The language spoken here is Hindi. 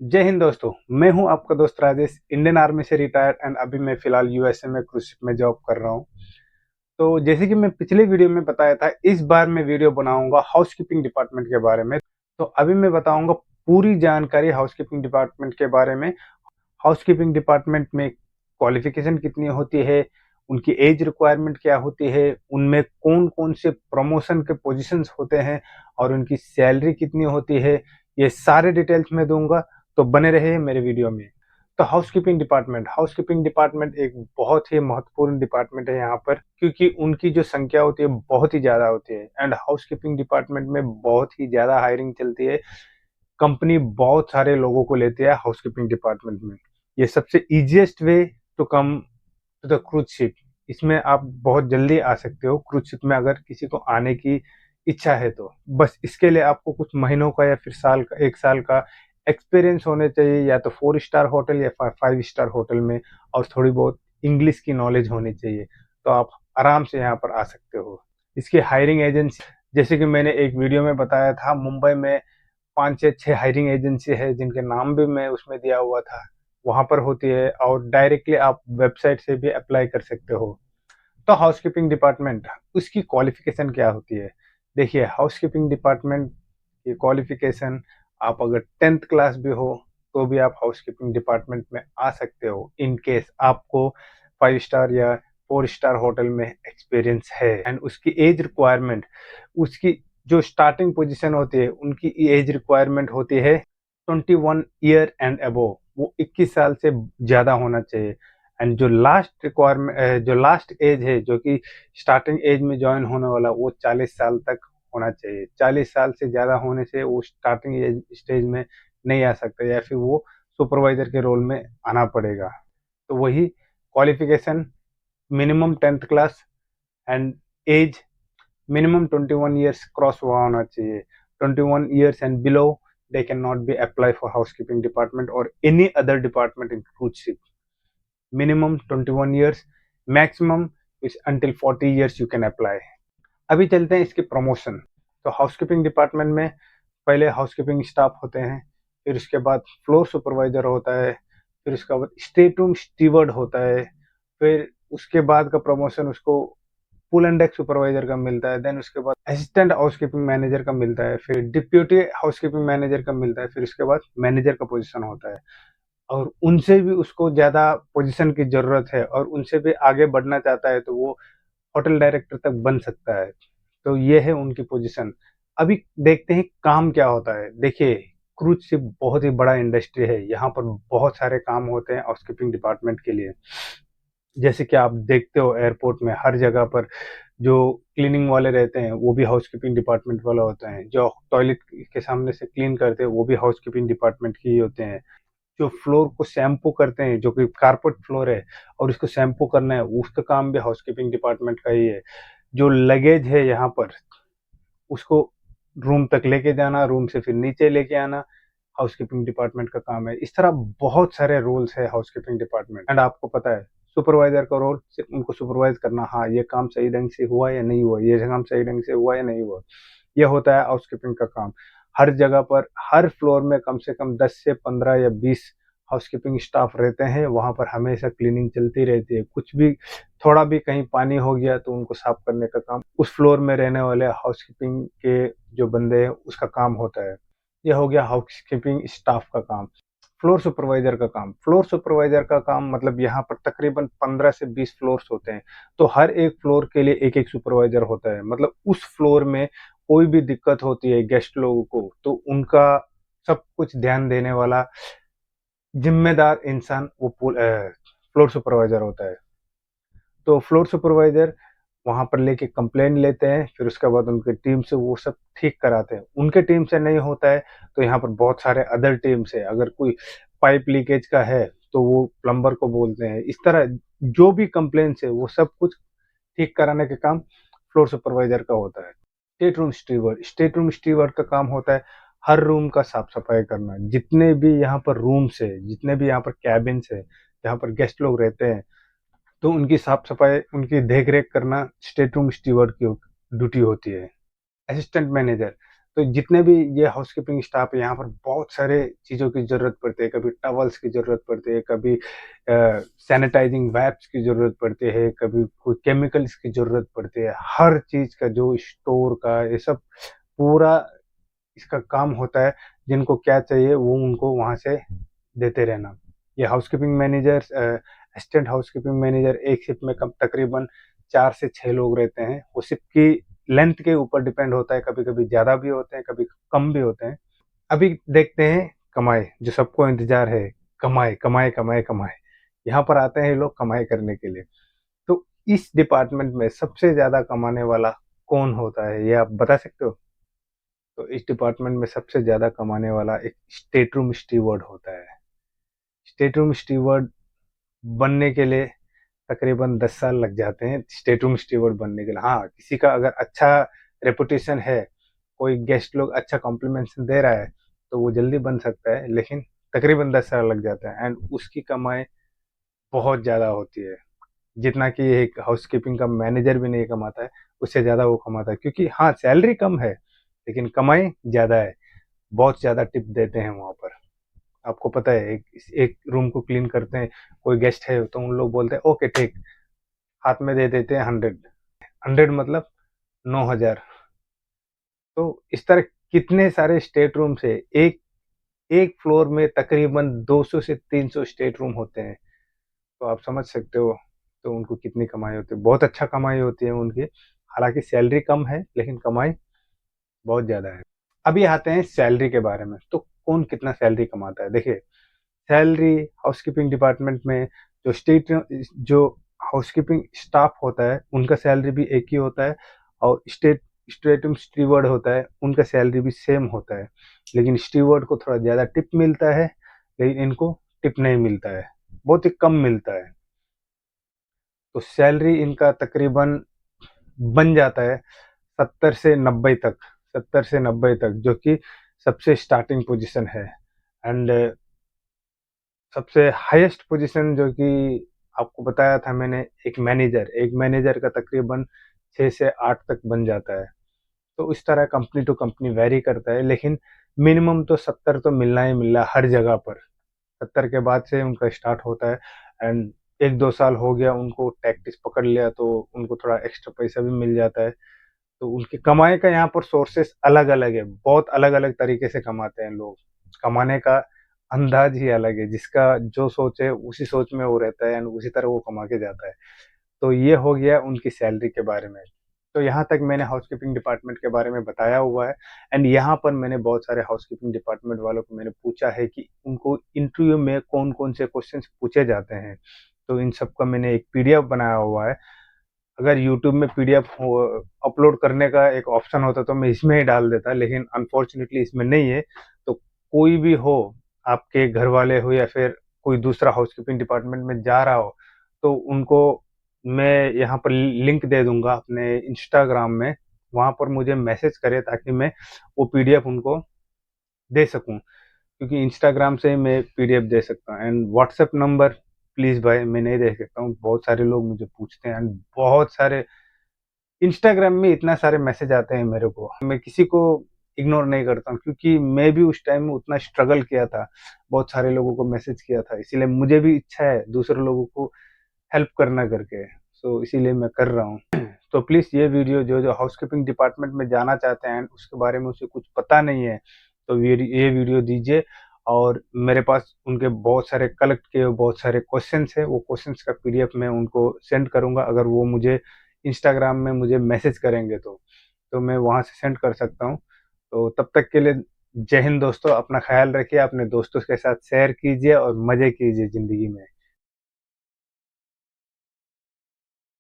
जय हिंद दोस्तों। मैं हूं आपका दोस्त राजेश, इंडियन आर्मी से रिटायर्ड एंड अभी मैं फिलहाल यूएसए में क्रूज शिप में जॉब कर रहा हूं। तो जैसे कि मैं पिछले वीडियो में बताया था, इस बार मैं वीडियो बनाऊंगा हाउसकीपिंग डिपार्टमेंट के बारे में। तो अभी मैं बताऊंगा पूरी जानकारी हाउसकीपिंग डिपार्टमेंट के बारे में। हाउसकीपिंग डिपार्टमेंट में क्वालिफिकेशन कितनी होती है, उनकी एज रिक्वायरमेंट क्या होती है, उनमें कौन कौन से प्रमोशन के पोजीशंस होते हैं और उनकी सैलरी कितनी होती है, ये सारे डिटेल्स मैं दूंगा। तो बने रहे मेरे वीडियो में। तो हाउसकीपिंग डिपार्टमेंट एक बहुत ही महत्वपूर्ण डिपार्टमेंट है यहाँ पर, क्योंकि उनकी जो संख्या होती है बहुत ही ज़्यादा होती है एंड हाउसकीपिंग डिपार्टमेंट में बहुत ही ज़्यादा हायरिंग चलती है। कंपनी बहुत सारे लोगों को लेती है हाउसकीपिंग डिपार्टमेंट में। ये सबसे easiest way to come to the cruise ship. इसमें आप बहुत जल्दी आ सकते हो क्रूज शिप में, अगर किसी को आने की इच्छा है तो। बस इसके लिए आपको कुछ महीनों का या फिर साल का, 1 साल का एक्सपीरियंस होने चाहिए, या तो 4 स्टार होटल या 5 स्टार होटल में, और थोड़ी बहुत इंग्लिश की नॉलेज होनी चाहिए। तो आप आराम से यहाँ पर आ सकते हो। इसकी हायरिंग एजेंसी, जैसे कि मैंने एक वीडियो में बताया था, मुंबई में 5 या 6 हायरिंग एजेंसी है जिनके नाम भी मैं उसमें दिया हुआ था, वहां पर होती है। और डायरेक्टली आप वेबसाइट से भी अप्लाई कर सकते हो। तो हाउसकीपिंग डिपार्टमेंट, उसकी क्वालिफिकेशन क्या होती है? देखिए, हाउसकीपिंग डिपार्टमेंट की क्वालिफिकेशन, आप अगर 10th क्लास भी हो तो भी आप हाउसकीपिंग डिपार्टमेंट में आ सकते हो, इन केस आपको 5 स्टार या 4 स्टार होटल में एक्सपीरियंस है। एंड उसकी एज रिक्वायरमेंट, उसकी जो स्टार्टिंग पोजीशन होती है, उनकी एज रिक्वायरमेंट होती है 21 ईयर एंड अबोव। वो 21 साल से ज़्यादा होना चाहिए। एंड जो लास्ट रिक्वायरमेंट, जो लास्ट एज है, जो कि स्टार्टिंग एज में ज्वाइन होने वाला, वो 40 साल तक होना चाहिए। 40 साल से ज़्यादा होने से वो स्टार्टिंग एज स्टेज में नहीं आ सकता, या फिर वो सुपरवाइजर के रोल में आना पड़ेगा। तो वही qualification, minimum 10th class and age minimum 21 years cross हुआ होना चाहिए। 21 years and below they cannot be apply for housekeeping department or any other department in cruise ship. Minimum 21 years, maximum is until 40 years you can apply. अभी चलते हैं इसके प्रमोशन। तो हाउसकीपिंग डिपार्टमेंट में पहले हाउसकीपिंग स्टाफ होते हैं, फिर उसके बाद फ्लोर सुपरवाइजर होता है, फिर उसके बाद स्टेट रूम स्टीवर्ड होता है, फिर उसके बाद का प्रमोशन उसको पुल एंड डेक सुपरवाइजर का मिलता है। देन उसके बाद असिस्टेंट हाउसकीपिंग मैनेजर का मिलता है, फिर डिप्यूटी हाउसकीपिंग मैनेजर का मिलता है, फिर उसके बाद मैनेजर का पोजीशन होता है। और उनसे भी उसको ज़्यादा पोजीशन की ज़रूरत है और उनसे भी आगे बढ़ना चाहता है तो वो होटल डायरेक्टर तक बन सकता है। तो ये है उनकी पोजीशन। अभी देखते हैं काम क्या होता है। देखिए, क्रूज शिप बहुत ही बड़ा इंडस्ट्री है, यहाँ पर बहुत सारे काम होते हैं हाउसकीपिंग डिपार्टमेंट के लिए। जैसे कि आप देखते हो एयरपोर्ट में हर जगह पर जो क्लीनिंग वाले रहते हैं वो भी हाउसकीपिंग डिपार्टमेंट वाला होते हैं, जो टॉयलेट के सामने से क्लीन करते हैं वो भी हाउसकीपिंग डिपार्टमेंट के ही होते हैं, जो फ्लोर को शैम्पू करते हैं, जो कि कारपेट फ्लोर है और उसको शैम्पू करना है, उसका काम भी हाउसकीपिंग डिपार्टमेंट का ही है। जो लगेज है यहाँ पर, उसको रूम तक लेके जाना, रूम से फिर नीचे लेके आना, हाउसकीपिंग डिपार्टमेंट का काम है। इस तरह बहुत सारे रोल्स है हाउसकीपिंग डिपार्टमेंट। एंड आपको पता है, सुपरवाइजर का रोल सिर्फ उनको सुपरवाइज करना, हाँ ये काम सही ढंग से हुआ या नहीं हुआ, ये काम सही ढंग से हुआ या नहीं हुआ, ये होता है हाउसकीपिंग का काम। हर जगह पर, हर फ्लोर में कम से कम 10 से 15 या 20 हाउसकीपिंग स्टाफ रहते हैं। वहां पर हमेशा क्लीनिंग चलती रहती है। कुछ भी, थोड़ा भी कहीं पानी हो गया तो उनको साफ करने का काम उस फ्लोर में रहने वाले हाउसकीपिंग के जो बंदे हैं उसका काम होता है। यह हो गया हाउसकीपिंग स्टाफ का काम। फ्लोर सुपरवाइजर का काम मतलब यहाँ पर तकरीबन 15 से 20 फ्लोर्स होते हैं। तो हर एक फ्लोर के लिए एक एक सुपरवाइजर होता है। मतलब उस फ्लोर में कोई भी दिक्कत होती है गेस्ट लोगों को, तो उनका सब कुछ ध्यान देने वाला जिम्मेदार इंसान वो फ्लोर सुपरवाइजर होता है। तो फ्लोर सुपरवाइजर वहां पर लेके कंप्लेन लेते हैं, फिर उसके बाद उनकी टीम से वो सब ठीक कराते हैं। उनके टीम से नहीं होता है तो यहाँ पर बहुत सारे अदर टीम से, अगर कोई पाइप लीकेज का है तो वो प्लम्बर को बोलते हैं। इस तरह जो भी कंप्लेन है वो सब कुछ ठीक कराने का काम फ्लोर सुपरवाइजर का होता है। स्टेट रूम स्टीवर्ड का काम होता है हर रूम का साफ सफाई करना। जितने भी यहाँ पर रूम्स है, जितने भी यहाँ पर कैबिन्स है जहाँ पर गेस्ट लोग रहते हैं, तो उनकी साफ सफाई, उनकी देख रेख करना स्टेट रूम स्टीवर्ड की ड्यूटी होती है। असिस्टेंट मैनेजर, तो जितने भी ये हाउसकीपिंग स्टाफ है यहाँ पर बहुत सारे चीज़ों की ज़रूरत पड़ती है, कभी टॉवल्स की ज़रूरत पड़ती है, कभी सैनिटाइजिंग वैप्स की ज़रूरत पड़ती है, कभी कोई केमिकल्स की ज़रूरत पड़ती है। हर चीज़ का जो स्टोर का ये सब पूरा इसका काम होता है, जिनको क्या चाहिए वो उनको वहाँ से देते रहना। ये housekeeping manager assistant housekeeping manager एक शिफ्ट में कम तकरीबन 4 से 6 लोग रहते हैं। वो शिफ्ट की लेंथ के ऊपर डिपेंड होता है, कभी-कभी ज़्यादा भी होते हैं, कभी कम भी होते हैं। अभी देखते हैं कमाई, जो सबको इंतज़ार है, कमाई, कमाई, कमाई, कमाई। यहाँ पर आते हैं ये लोग कमाई करने के लिए। तो इस डिपार्टमेंट में सबसे ज़्यादा कमाने वाला कौन होता है, ये आप बता सकते हो? तो इस डिपार्टमेंट में सबसे ज़्यादा कमाने वाला एक स्टेट रूम स्टीवर्ड होता है। स्टेट रूम स्टीवर्ड बनने के लिए तकरीबन 10 साल लग जाते हैं स्टेट रूम स्टीवर्ड बनने के लिए। हाँ, किसी का अगर अच्छा रेपुटेशन है, कोई गेस्ट लोग अच्छा कॉम्प्लीमेंटेशन दे रहा है, तो वो जल्दी बन सकता है, लेकिन तकरीबन 10 साल लग जाता है एंड उसकी कमाई बहुत ज़्यादा होती है। जितना कि एक हाउसकीपिंग का मैनेजर भी नहीं कमाता है, उससे ज़्यादा वो कमाता है, क्योंकि हाँ, सैलरी कम है, लेकिन कमाई ज़्यादा है। बहुत ज़्यादा टिप देते हैं वहाँ पर। आपको पता है, एक रूम को क्लीन करते हैं, कोई गेस्ट है तो उन लोग बोलते हैं ओके ठीक, हाथ में दे देते हैं 100, 100 मतलब 9,000। तो इस तरह कितने सारे स्टेट रूम्स है, एक एक फ्लोर में तकरीबन 200 से 300 स्टेट रूम होते हैं। तो आप समझ सकते हो, तो उनको कितनी कमाई होती है। बहुत अच्छा कमाई होती है उनकी, हालांकि सैलरी कम है लेकिन कमाई बहुत ज़्यादा है। अभी आते हैं सैलरी के बारे में, तो कौन कितना सैलरी कमाता है। देखिए, सैलरी हाउसकीपिंग डिपार्टमेंट में जो हाउसकीपिंग स्टाफ होता है उनका सैलरी भी एक ही होता है, और स्टेट स्टीवर्ड होता है उनका सैलरी भी सेम होता है, लेकिन स्टीवर्ड को थोड़ा ज़्यादा टिप मिलता है, लेकिन इनको टिप नहीं मिलता है, बहुत ही कम मिलता है। तो सैलरी इनका तकरीबन बन जाता है 70 से 90 तक, 70 से 90 तक, जो कि सबसे स्टार्टिंग पोजीशन है। एंड सबसे हाईएस्ट पोजीशन जो कि आपको बताया था मैंने, एक मैनेजर का तकरीबन 6 से 8 तक बन जाता है। तो इस तरह कंपनी टू कंपनी वैरी करता है, लेकिन मिनिमम तो 70 तो मिलना ही मिलना हर जगह पर। 70 के बाद से उनका स्टार्ट होता है, एंड 1-2 साल हो गया उनको टैक्टिस पकड़ लिया तो उनको थोड़ा एक्स्ट्रा पैसा भी मिल जाता है। तो उनकी कमाई का यहाँ पर सोर्सेस अलग-अलग है, बहुत अलग-अलग तरीके से कमाते हैं लोग। कमाने का अंदाज ही अलग है, जिसका जो सोच है उसी सोच में वो रहता है एंड उसी तरह वो कमा के जाता है। तो ये हो गया उनकी सैलरी के बारे में। तो यहाँ तक मैंने हाउसकीपिंग डिपार्टमेंट के बारे में बताया हुआ है, एंड यहाँ पर मैंने बहुत सारे हाउसकीपिंग डिपार्टमेंट वालों को मैंने पूछा है कि उनको इंटरव्यू में कौन-कौन से क्वेश्चंस पूछे जाते हैं। तो इन सब का मैंने एक पीडीएफ बनाया हुआ है। अगर यूट्यूब में पीडीएफ अपलोड करने का एक ऑप्शन होता तो मैं इसमें ही डाल देता, लेकिन अनफॉर्चुनेटली इसमें नहीं है। तो कोई भी हो, आपके घर वाले हो या फिर कोई दूसरा हाउसकीपिंग डिपार्टमेंट में जा रहा हो, तो उनको मैं यहाँ पर लिंक दे दूंगा अपने इंस्टाग्राम में, वहाँ पर मुझे मैसेज करे ताकि मैं वो पीडीएफ उनको दे सकूँ, क्योंकि इंस्टाग्राम से मैं पीडीएफ दे सकता हूँ। एंड व्हाट्सएप नंबर प्लीज़ भाई मैं नहीं दे सकता हूँ, बहुत सारे लोग मुझे पूछते हैं एंड बहुत सारे इंस्टाग्राम में इतना सारे मैसेज आते हैं मेरे को, मैं किसी को इग्नोर नहीं करता हूँ, क्योंकि मैं भी उस टाइम में उतना स्ट्रगल किया था, बहुत सारे लोगों को मैसेज किया था, इसीलिए मुझे भी इच्छा है दूसरे लोगों को हेल्प करना करके, सो इसीलिए मैं कर रहा हूँ। तो प्लीज़ ये वीडियो जो जो हाउसकीपिंग डिपार्टमेंट में जाना चाहते हैं उसके बारे में उसे कुछ पता नहीं है, तो ये वीडियो दीजिए, और मेरे पास उनके बहुत सारे कलेक्ट किए हुए बहुत सारे क्वेश्चंस हैं, वो क्वेश्चंस का पीडीएफ मैं उनको सेंड करूँगा, अगर वो मुझे इंस्टाग्राम में मुझे मैसेज करेंगे तो मैं वहाँ से सेंड कर सकता हूँ। तो तब तक के लिए जय हिंद दोस्तों, अपना ख्याल रखिए, अपने दोस्तों के साथ शेयर कीजिए और मज़े कीजिए ज़िंदगी में।